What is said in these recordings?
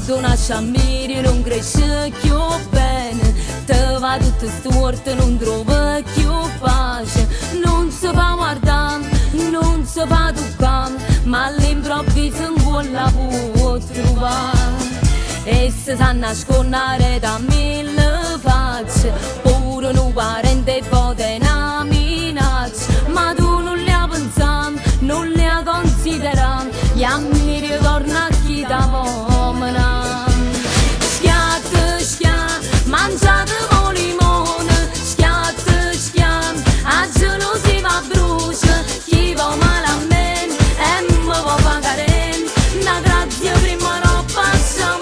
tu nasci a miri non cresce più bene, te va tutto storto, non trova più pace, non si fa guardare, non si fa toccare, ma all'improvviso in quella può trovare. E se sa nascondere da mille facce, pure un parente pote una minaccia, ma tu non le hai pensato, non le hai considerato, e a mi ritorna chi da pomena. Schiatt, schiatt, mangiate con limone, schiatt, schiatt, a gelosia va brucia, chi va male a me e mi va pagare, una grazia prima non passa.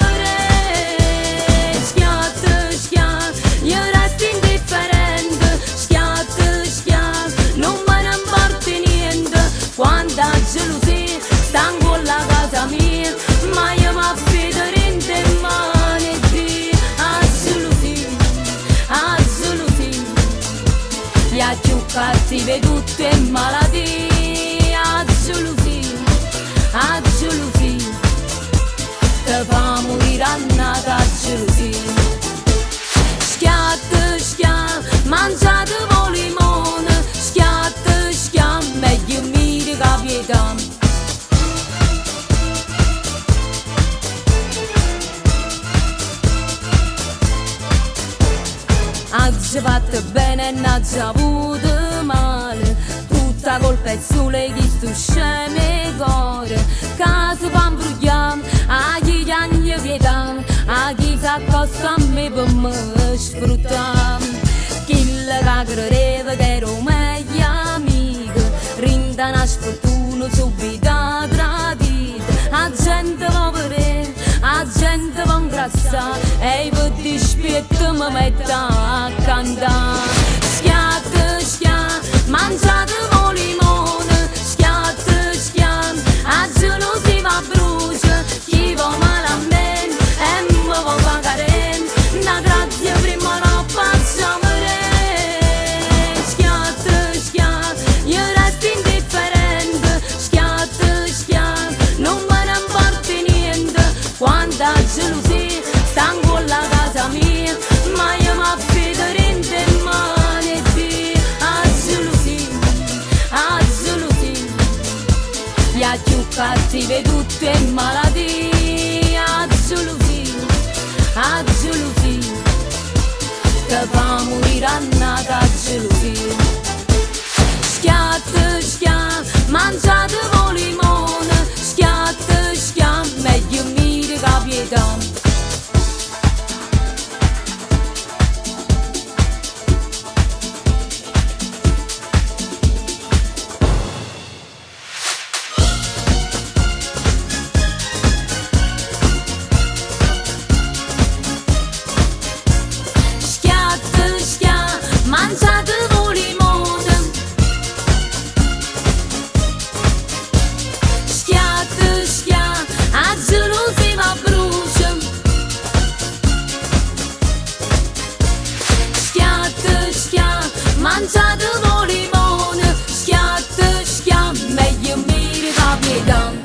Quanta gelosia sta con la casa mia, ma io m'affido in mani di a gelosia, gli ha più cattive tutte malattie, a gelosia, te fa morire annata a gelosia. Schiatt, schiatt, mangiate con limone, schiatt, schiatt, meglio mi capita. Oggi fatto bene e non ci avuto male, tutta colpa è sole di sto sceme cuore, che si fa imbrugliare, a chi chiagna pietà, a chi si accosta a me per me sfruttare. Chi la credeva che ero meglio amico, rinda una sfortuna subito tradita, a gente povera, a gente va ingrassare, e per dispietto mi metto a cantare. Schiatt, schiatt, mangiate con limone, schiatt, schiatt, a gelosia va brucia, chi va male a me e mi va pagare, una grazia prima non passa. Schiatt, schiatt, io resto indifferente, schiatt, schiatt, non me ne importa niente, quanta gelosia sta con la casa mia, ma io m'affido in mani di a gelosia, gli ha più cattive tutte malattie, a gelosia, te fa morire annata a gelosia. Schiatt, schiatt, mangiate con limone, schiatt, schiatt, meglio mi capita. Mangiate con limone, schiatt, schiatt, a gelosia va brucia, schiatt, schiatt, mangiate con limone, schiatt, schiatt, meglio mi capita.